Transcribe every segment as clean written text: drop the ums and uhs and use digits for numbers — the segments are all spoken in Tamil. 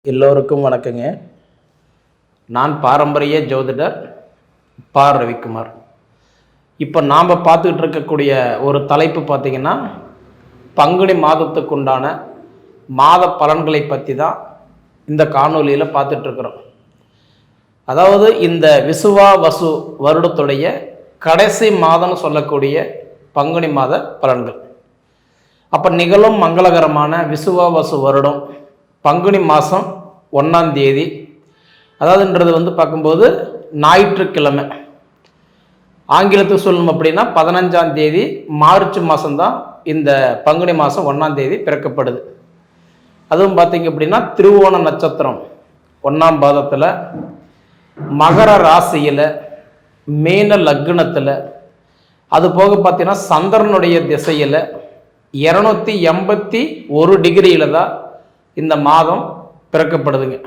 எல்லோருக்கும் வணக்கங்க. நான் பாரம்பரிய ஜோதிடர் பா. ரவிக்குமார். இப்போ நாம் பார்த்துக்கிட்டு இருக்கக்கூடிய ஒரு தலைப்பு பார்த்திங்கன்னா, பங்குனி மாதத்துக்கு உண்டான மாத பலன்களை பற்றி தான் இந்த காணொலியில் பார்த்துட்ருக்குறோம். அதாவது இந்த விசுவாவசு வருடத்துடைய கடைசி மாதம்னு சொல்லக்கூடிய பங்குனி மாத பலன்கள். அப்போ நிகழும் மங்களகரமான விசுவாவசு வருடம் பங்குனி மாதம் 1ஆம் தேதி, அதாவதுன்றது பார்க்கும்போது ஞாயிற்றுக்கிழமை. ஆங்கிலத்துக்கு சொல்லணும் அப்படின்னா 15ஆம் தேதி மார்ச் மாதம்தான் இந்த பங்குனி மாதம் 1ஆம் தேதி பிறக்கப்படுது. அதுவும் பார்த்திங்க அப்படின்னா திருவோண நட்சத்திரம் 1ஆம் பாதத்தில், மகர ராசியில், மீன லக்னத்தில், அது போக பார்த்தீங்கன்னா சந்திரனுடைய திசையில் 281 டிகிரியில் தான் இந்த மாதம் பிறக்கப்படுதுங்க.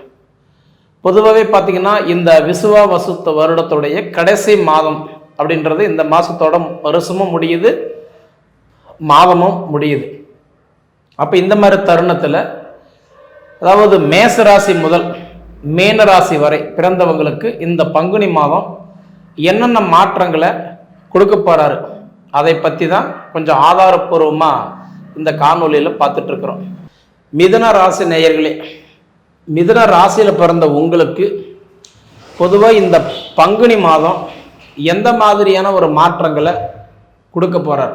பொதுவாகவே பார்த்திங்கன்னா இந்த விசுவாவசு வருடத்துடைய கடைசி மாதம் அப்படின்றது இந்த மாதத்தோட வருஷமும் முடியுது, மாதமும் முடியுது. அப்போ இந்த மாதிரி தருணத்தில், அதாவது மேச ராசி முதல் மீன ராசி வரை பிறந்தவங்களுக்கு இந்த பங்குனி மாதம் என்னென்ன மாற்றங்களை கொடுக்க போகிறாரு அதை பற்றி தான் கொஞ்சம் ஆதாரப்பூர்வமாக இந்த காணொலியில் பார்த்துட்ருக்குறோம். மிதுன ராசி நேயர்களே, மிதுன ராசியில் பிறந்த உங்களுக்கு பொதுவாக இந்த பங்குனி மாதம் எந்த மாதிரியான ஒரு மாற்றங்களை கொடுக்க போகிறார்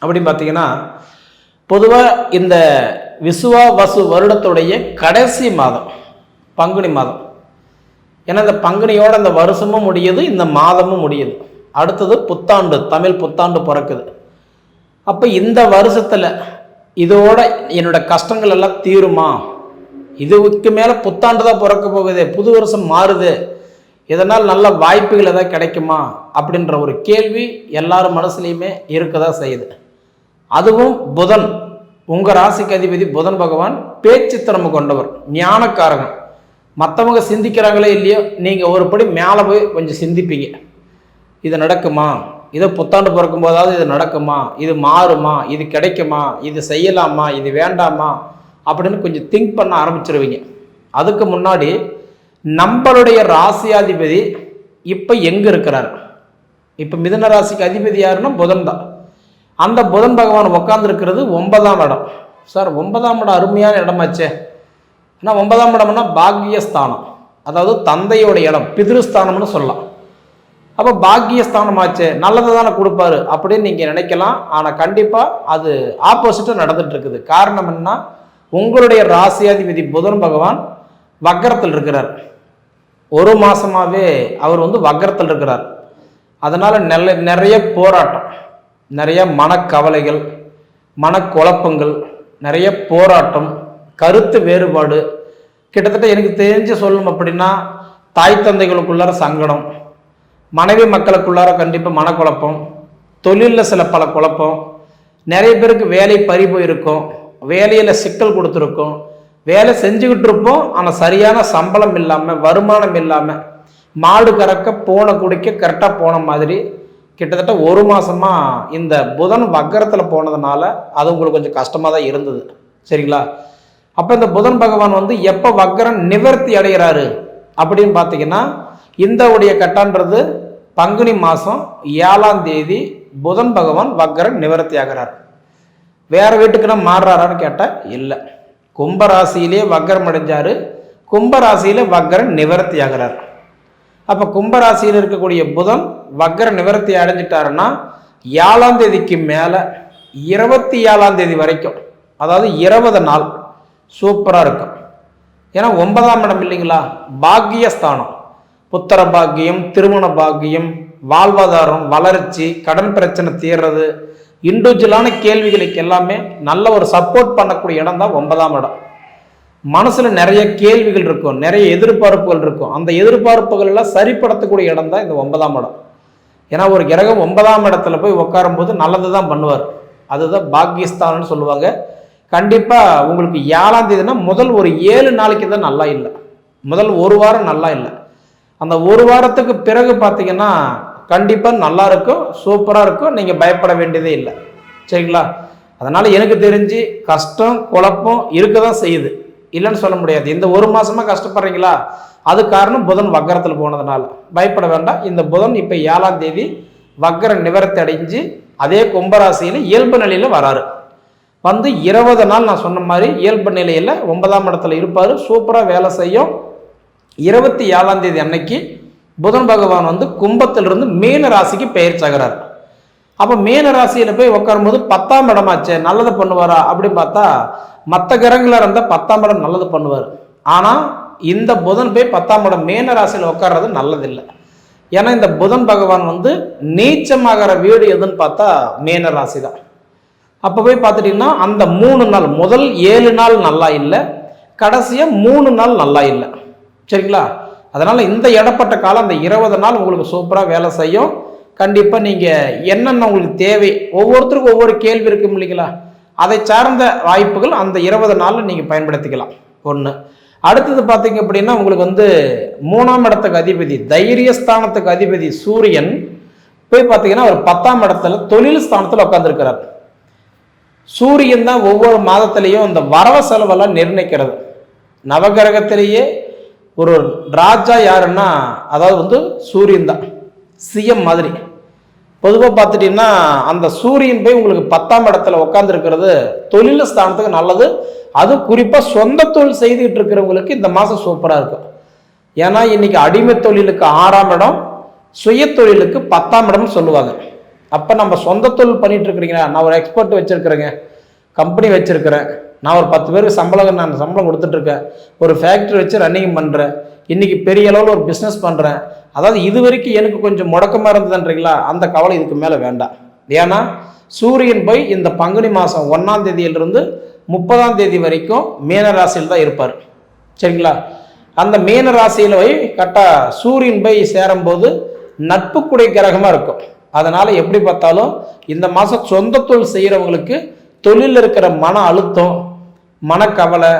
அப்படின்னு பார்த்தீங்கன்னா, பொதுவாக இந்த விசுவாவசு வருடத்துடைய கடைசி மாதம் பங்குனி மாதம். ஏன்னா இந்த பங்குனியோட இந்த வருஷமும் முடியுது, இந்த மாதமும் முடியுது. அடுத்தது புத்தாண்டு, தமிழ் புத்தாண்டு பிறக்குது. அப்போ இந்த வருஷத்தில் இதோட என்னோட கஷ்டங்கள் எல்லாம் தீருமா, இதுக்கு மேலே புத்தாண்டு தான் பிறக்க போகுது, புது வருஷம் மாறுது, இதனால் நல்ல வாய்ப்புகள் எதாவது கிடைக்குமா அப்படின்ற ஒரு கேள்வி எல்லாரும் மனசுலையுமே இருக்கதான் செய்யுது. அதுவும் புதன், உங்கள் ராசிக்கு அதிபதி புதன் பகவான் பேச்சு திறமை கொண்டவர், ஞானக்காரகன். மற்றவங்க சிந்திக்கிறாங்களே இல்லையோ, நீங்கள் ஒரு படி மேலே போய் கொஞ்சம் சிந்திப்பீங்க. இது நடக்குமா, இதை புத்தாண்டு பிறக்கும் போதாவது இது நடக்குமா, இது மாறுமா, இது கிடைக்குமா, இது செய்யலாமா, இது வேண்டாமா அப்படின்னு கொஞ்சம் திங்க் பண்ண ஆரம்பிச்சிருவீங்க. அதுக்கு முன்னாடி நம்மளுடைய ராசியாதிபதி இப்போ எங்கே இருக்கிறார்? இப்போ மிதுன ராசிக்கு அதிபதி யாருன்னா புதன் தான். அந்த புதன் பகவான் உட்காந்துருக்கிறது 9ஆம் இடம். சார் 9ஆம் இடம் அருமையான இடமாச்சே. ஆனால் 9ஆம் இடம்னா பாக்கியஸ்தானம், அதாவது தந்தையோட இடம், பிதிருஸ்தானம்னு சொல்லலாம். அப்போ பாக்கியஸ்தானமாச்சு, நல்லதை தானே கொடுப்பாரு அப்படின்னு நீங்கள் நினைக்கலாம். ஆனால் கண்டிப்பாக அது ஆப்போசிட்டாக நடந்துட்டு இருக்குது. காரணம் என்ன, உங்களுடைய ராசியாதிபதி புதன் பகவான் வக்கரத்தில் இருக்கிறார். ஒரு மாதமாகவே அவர் வக்கரத்தில் இருக்கிறார். அதனால் நிறைய போராட்டம், நிறைய மனக்கவலைகள், மனக்குழப்பங்கள், நிறைய போராட்டம், கருத்து வேறுபாடு. கிட்டத்தட்ட எனக்கு தெரிஞ்சு சொல்லணும் அப்படின்னா தாய் தந்தைகளுக்குள்ளார சங்கடம், மனைவி மக்களுக்குள்ளார கண்டிப்பாக மனக்குழப்பம், தொழிலில் சில பல குழப்பம், நிறைய பேருக்கு வேலை பறி போயிருக்கும், வேலையில் சிக்கல் கொடுத்துருக்கோம், வேலை செஞ்சுக்கிட்டு இருப்போம் ஆனால் சரியான சம்பளம் இல்லாமல், வருமானம் இல்லாமல், மாடு கறக்க போன குடிக்க கரெக்டாக போன மாதிரி கிட்டத்தட்ட ஒரு மாதமாக இந்த புதன் வக்கரத்தில் போனதுனால அது உங்களுக்கு கொஞ்சம் கஷ்டமாக தான் இருந்தது. சரிங்களா? அப்போ இந்த புதன் பகவான் எப்போ வக்கரம் நிவர்த்தி அடைகிறாரு அப்படின்னு பார்த்தீங்கன்னா, இந்த உடைய கட்டான்றது பங்குனி மாதம் 7ஆம் தேதி புதன் பகவான் வக்கரம் நிவர்த்தி ஆகிறார். வேற வீட்டுக்குன்னா மாறுறாரான்னு கேட்டால் இல்லை, கும்பராசியிலே வக்கரம் அடைஞ்சார், கும்பராசியில் வக்கரம் நிவர்த்தி ஆகிறார். அப்போ கும்பராசியில் இருக்கக்கூடிய புதன் வக்கர நிவர்த்தி அடைஞ்சிட்டாருன்னா 7ஆம் தேதிக்கு மேலே 27ஆம் தேதி வரைக்கும், அதாவது 20 நாள் சூப்பராக இருக்கும். ஏன்னா 9ஆம் இடம் இல்லைங்களா, பாக்கியஸ்தானம், புத்திர பாக்கியம், திருமண பாக்கியம், வாழ்வாதாரம், வளர்ச்சி, கடன் பிரச்சனை தீர்றது, இண்டிவிஜுவலான கேள்விகளுக்கு எல்லாமே நல்ல ஒரு சப்போர்ட் பண்ணக்கூடிய இடம் தான் 9ஆம் இடம். மனசில் நிறைய கேள்விகள் இருக்கும், நிறைய எதிர்பார்ப்புகள் இருக்கும். அந்த எதிர்பார்ப்புகள் எல்லாம் சரிப்படுத்தக்கூடிய இடம் தான் இந்த 9ஆம் இடம். ஏன்னா ஒரு கிரகம் 9ஆம் இடத்துல போய் உட்காரும் போது நல்லது தான் பண்ணுவார். அதுதான் பாக்கியஸ்தானம்னு சொல்லுவாங்க. கண்டிப்பாக உங்களுக்கு 7ஆம் தேதினா முதல் ஒரு 7 நாளைக்கு தான் நல்லா இல்லை, முதல் ஒரு வாரம் நல்லா இல்லை. அந்த ஒரு வாரத்துக்கு பிறகு பார்த்தீங்கன்னா கண்டிப்பாக நல்லா இருக்கும், சூப்பராக இருக்கும், நீங்கள் பயப்பட வேண்டியதே இல்லை. சரிங்களா? அதனால் எனக்கு தெரிஞ்சு கஷ்டம் குழப்பம் இருக்க தான் செய்யுது. இல்லைன்னு சொல்ல முடியாது. இந்த ஒரு மாசமா கஷ்டப்படுறீங்களா, அது காரணம் புதன் வக்கரத்தில் போனதுனால. பயப்பட வேண்டாம். இந்த புதன் இப்போ 7ஆம் தேதி வக்கர நிவர்த்தி அடைஞ்சு அதே கும்பராசியில் இயல்பு நிலையில் வராரு. வந்து 20 நாள் நான் சொன்ன மாதிரி இயல்பு நிலையில் 9ஆம் இடத்துல இருப்பார். சூப்பராக வேலை செய்யும். 27ஆம் தேதி அன்னைக்கு புதன் பகவான் வந்து கும்பத்திலிருந்து மீன ராசிக்கு பெயர்ச்சாகிறார். அப்போ மீன ராசியில் போய் உட்காரும்போது 10ஆம் இடமாச்சே, நல்லது பண்ணுவாரா அப்படின்னு பார்த்தா மற்ற கிரகங்களாக இருந்தால் 10ஆம் இடம் நல்லது பண்ணுவார். ஆனால் இந்த புதன் போய் 10ஆம் இடம் மீன ராசியில் உட்கார்றது நல்லதில்லை. ஏன்னா இந்த புதன் பகவான் வந்து நீச்சமாகிற வீடு எதுன்னு பார்த்தா மீன ராசி தான். அப்போ போய் பார்த்துட்டிங்கன்னா அந்த 3 நாள், முதல் 7 நாள் நல்லா இல்லை, கடைசியாக 3 நாள் நல்லா இல்லை. சரிங்களா? அதனால் இந்த இடப்பட்ட காலம் அந்த 20 நாள் உங்களுக்கு சூப்பராக வேலை செய்யும். கண்டிப்பாக நீங்கள் என்னென்ன உங்களுக்கு தேவை, ஒவ்வொருத்தருக்கும் ஒவ்வொரு கேள்வி இருக்கும் இல்லைங்களா, அதை சார்ந்த வாய்ப்புகள் அந்த 20 நாளில் நீங்கள் பயன்படுத்திக்கலாம். ஒன்று. அடுத்தது பார்த்தீங்க அப்படின்னா உங்களுக்கு வந்து 3ஆம் இடத்துக்கு அதிபதி, தைரியஸ்தானத்துக்கு அதிபதி சூரியன் போய் பார்த்தீங்கன்னா ஒரு 10ஆம் இடத்துல தொழில் ஸ்தானத்தில் உட்காந்துருக்கிறார். சூரியன் தான் ஒவ்வொரு மாதத்திலையும் இந்த வரவு செலவெல்லாம் நிர்ணயிக்கிறது. நவகிரகத்திலேயே ஒரு ராஜா யாருன்னா அதாவது வந்து சூரியன் தான், சிஎம் மாதிரி. பொதுவாக பார்த்துட்டீங்கன்னா அந்த சூரியன் போய் உங்களுக்கு 10ஆம் இடத்துல உட்காந்துருக்கிறது தொழில் ஸ்தானத்துக்கு நல்லது. அது குறிப்பாக சொந்த தொழில் செய்துக்கிட்டு இருக்கிறவங்களுக்கு இந்த மாதம் சூப்பராக இருக்கும். ஏன்னா இன்னைக்கு அடிமை தொழிலுக்கு 6ஆம் இடம், சுய தொழிலுக்கு 10ஆம் இடம்னு சொல்லுவாங்க. அப்போ நம்ம சொந்த தொழில் பண்ணிட்டு இருக்கிறீங்களா, நான் ஒரு எக்ஸ்பர்ட் வச்சிருக்கிறேங்க, கம்பெனி வச்சிருக்கிறேன், நான் ஒரு 10 பேருக்கு நான் சம்பளம் கொடுத்துட்ருக்கேன், ஒரு ஃபேக்ட்ரி வச்சு ரன்னிங் பண்ணுறேன், இன்றைக்கி பெரிய அளவில் ஒரு பிஸ்னஸ் பண்ணுறேன், அதாவது இது வரைக்கும் எனக்கு கொஞ்சம் முடக்கமாக இருந்ததுன்றீங்களா, அந்த கவலை இதுக்கு மேலே வேண்டாம். ஏன்னா சூரியன் போய் இந்த பங்குனி மாதம் 1ஆம் தேதியிலிருந்து 30ஆம் தேதி வரைக்கும் மீன ராசியில் தான் இருப்பார். சரிங்களா? அந்த மீன ராசியில் போய் கரெக்டாக சூரியன் போய் சேரும்போது நட்புக்குடை கிரகமாக இருக்கும். அதனால் எப்படி பார்த்தாலும் இந்த மாதம் சொந்த தொழில் செய்கிறவங்களுக்கு தொழிலில் இருக்கிற மன அழுத்தம், மனக்கவலை,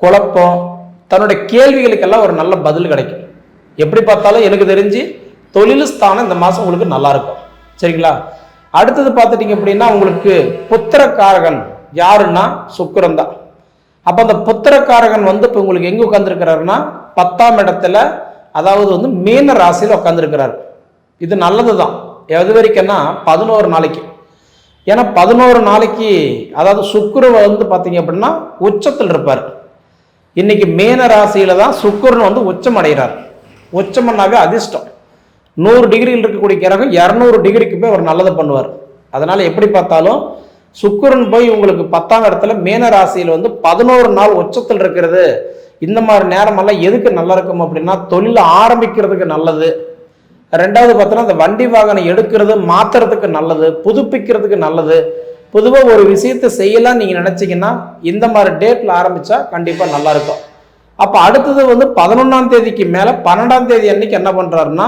குழப்பம், தன்னுடைய கேள்விகளுக்கெல்லாம் ஒரு நல்ல பதில் கிடைக்கும். எப்படி பார்த்தாலும் எனக்கு தெரிஞ்சு தொழில் ஸ்தானம் இந்த மாதம் உங்களுக்கு நல்லா இருக்கும். சரிங்களா? அடுத்தது பார்த்துட்டிங்க அப்படின்னா உங்களுக்கு புத்திரக்காரகன் யாருன்னா சுக்கிரன் தான். அப்போ அந்த புத்திரக்காரகன் வந்து இப்போ உங்களுக்கு எங்கே உட்காந்துருக்கிறாருன்னா 10ஆம் இடத்துல, அதாவது வந்து மீன ராசியில் உட்காந்துருக்கிறார். இது நல்லது தான். எது வரைக்கும்னா 11 நாளைக்கு. ஏன்னா 11 நாளைக்கு, அதாவது சுக்கிரன் வந்து பார்த்தீங்க அப்படின்னா உச்சத்தில் இருப்பார். இன்னைக்கு மீன ராசியில தான் சுக்கிரன் வந்து உச்சம் அடைகிறார். உச்சம்னாவே அதிர்ஷ்டம். 100 டிகிரியில் இருக்கக்கூடிய கிரகம் 200 டிகிரிக்கு போய் ஒரு நல்லது பண்ணுவார். அதனால எப்படி பார்த்தாலும் சுக்கிரன் போய் உங்களுக்கு 10ஆம் இடத்துல மீன ராசியில் வந்து 11 நாள் உச்சத்தில் இருக்கிறது. இந்த மாதிரி நேரமெல்லாம் எதுக்கு நல்லா இருக்கும் அப்படின்னா தொழில் ஆரம்பிக்கிறதுக்கு நல்லது. ரெண்டாவது பார்த்தோன்னா அந்த வண்டி வாகனம் எடுக்கிறது மாத்துறதுக்கு நல்லது, புதுப்பிக்கிறதுக்கு நல்லது. பொதுவாக ஒரு விஷயத்தை செய்யலாம் நீங்கள் நினச்சிங்கன்னா இந்த மாதிரி டேட்டில் ஆரம்பித்தா கண்டிப்பாக நல்லாயிருக்கும். அப்போ அடுத்தது வந்து 11ஆம் தேதிக்கு மேலே 12ஆம் தேதி அன்னைக்கு என்ன பண்ணுறாருன்னா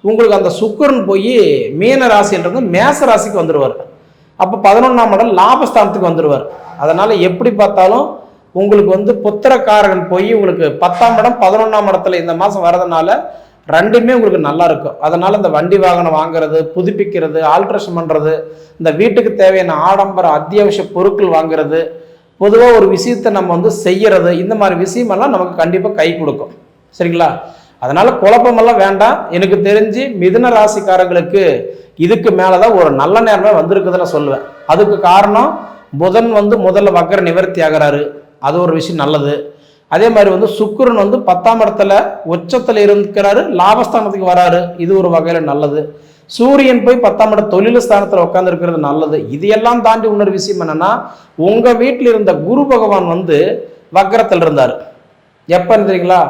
உங்களுக்கு அந்த சுக்கிரன் போய் மீன ராசின்றது மேச ராசிக்கு வந்துடுவார். அப்போ 11ஆம் இடம் லாபஸ்தானத்துக்கு வந்துடுவார். அதனால் எப்படி பார்த்தாலும் உங்களுக்கு வந்து புத்திரக்காரகன் போய் உங்களுக்கு 10ஆம் இடம் 11ஆம் இடத்துல இந்த மாதம் வர்றதுனால ரெண்டுமே உங்களுக்கு நல்லா இருக்கும். அதனால இந்த வண்டி வாகனம் வாங்குறது, புதுப்பிக்கிறது, ஆல்ட்ரேஷன் பண்ணுறது, இந்த வீட்டுக்கு தேவையான ஆடம்பர அத்தியாவசிய பொருட்கள் வாங்குறது, பொதுவாக ஒரு விஷயத்தை நம்ம வந்து செய்யறது, இந்த மாதிரி விஷயமெல்லாம் நமக்கு கண்டிப்பாக கை கொடுக்கும். சரிங்களா? அதனால குழப்பமெல்லாம் வேண்டாம். எனக்கு தெரிஞ்சு மிதுன ராசிக்காரங்களுக்கு இதுக்கு மேலதான் ஒரு நல்ல நேரமே வந்திருக்குதுன்னு சொல்லுவேன். அதுக்கு காரணம் புதன் வந்து முதல்ல வக்கர நிவர்த்தி ஆகிறாரு, அது ஒரு விஷயம் நல்லது. அதே மாதிரி வந்து சுக்கிரன் வந்து 10ஆம் இடத்துல உச்சத்தில் இருக்கிறாரு, லாபஸ்தானத்துக்கு வராரு, இது ஒரு வகையில நல்லது. சூரியன் போய் 10ஆம் இட தொழில் ஸ்தானத்தில் உட்கார்ந்து இருக்கிறது நல்லது. இதையெல்லாம் தாண்டி இன்னொரு விஷயம் என்னன்னா உங்க வீட்டில் இருந்த குரு பகவான் வந்து வக்கரத்தில் இருந்தார். எப்ப தெரியுங்களா?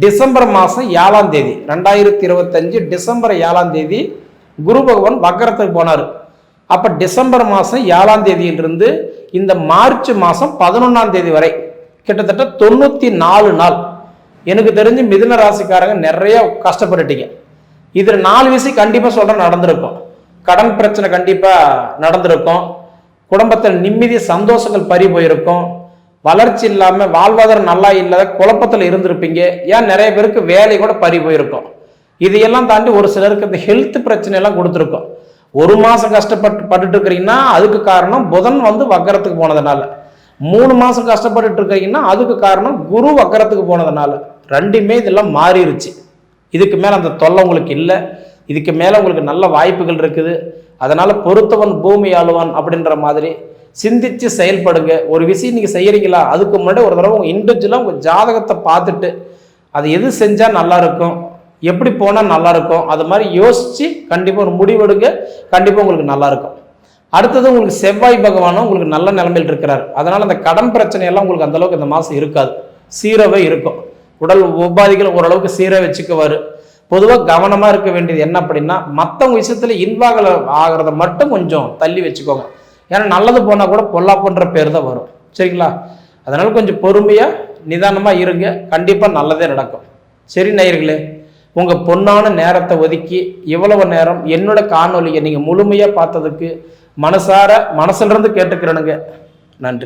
டிசம்பர் மாதம் 7ஆம் தேதி 2025 டிசம்பர் 7ஆம் தேதி குரு பகவான் வக்கரத்துக்கு போனார். அப்போ டிசம்பர் மாதம் 7ஆம் தேதியிலிருந்து இந்த மார்ச் மாதம் 11ஆம் தேதி வரை கிட்டத்தட்ட 94 நாள் எனக்கு தெரிஞ்சு மிதுன ராசிக்காரங்க நிறைய கஷ்டப்பட்டுட்டீங்க. இதில் 4 விஷயம் கண்டிப்பாக சொல்கிறேன் நடந்திருக்கும். கடன் பிரச்சனை கண்டிப்பாக நடந்திருக்கும், குடும்பத்தில் நிம்மதி சந்தோஷங்கள் பறி போயிருக்கும், வளர்ச்சி இல்லாமல் வாழ்வாதாரம் நல்லா இல்லாத குழப்பத்தில் இருந்திருப்பீங்க. ஏன் நிறைய பேருக்கு வேலை கூட பறி போயிருக்கும். இதையெல்லாம் தாண்டி ஒரு சிலருக்கு இந்த ஹெல்த் பிரச்சனை எல்லாம் கொடுத்துருக்கோம். 1 மாதம் கஷ்டப்பட்டு இருக்கிறீங்கன்னா அதுக்கு காரணம் புதன் வந்து வக்கரத்துக்கு போனதுனால. 3 மாதம் கஷ்டப்பட்டுட்டு இருக்கீங்கன்னா அதுக்கு காரணம் குரு வக்கரத்துக்கு போனதுனால. ரெண்டுமே இதெல்லாம் மாறிடுச்சு. இதுக்கு மேலே அந்த தொல்லை உங்களுக்கு இல்லை. இதுக்கு மேலே உங்களுக்கு நல்ல வாய்ப்புகள் இருக்குது. அதனால் பொறுத்தவன் பூமி ஆளுவான் அப்படின்ற மாதிரி சிந்தித்து செயல்படுங்க. ஒரு விஷயம் நீங்கள் செய்கிறீங்களா, அதுக்கு முன்னாடி ஒரு தடவை உங்கள் இண்டிவிஜுவலாக உங்கள் ஜாதகத்தை பார்த்துட்டு அது எது செஞ்சால் நல்லாயிருக்கும், எப்படி போனால் நல்லாயிருக்கும், அது மாதிரி யோசித்து கண்டிப்பாக ஒரு முடிவெடுங்க. கண்டிப்பாக உங்களுக்கு நல்லாயிருக்கும். அடுத்தது உங்களுக்கு செவ்வாய் பகவானும் உங்களுக்கு நல்ல நிலைமையில் இருக்கிறார். அதனால் அந்த கடன் பிரச்சனையெல்லாம் உங்களுக்கு அந்தளவுக்கு இந்த மாதம் இருக்காது, சீராகவே இருக்கும். உடல் உபாதிகள் ஓரளவுக்கு சீராக வச்சுக்குவார். பொதுவாக கவனமாக இருக்க வேண்டியது என்ன அப்படின்னா, மற்றவங்க விஷயத்தில் இன்வால்வ் ஆகிறத மட்டும் கொஞ்சம் தள்ளி வச்சுக்கோங்க. ஏன்னா நல்லது போனால் கூட பொல்லாப்புன்ற பேர் தான் வரும். சரிங்களா? அதனால் கொஞ்சம் பொறுமையாக நிதானமாக இருங்க. கண்டிப்பாக நல்லதே நடக்கும். சரி நேயர்களே, உங்கள் பொன்னான நேரத்தை ஒதுக்கி இவ்வளவு நேரம் என்னோட காணொலியை நீங்கள் முழுமையாக பார்த்ததுக்கு மனசிலிருந்து கேட்டுக்கிறேனுங்க. நன்றி.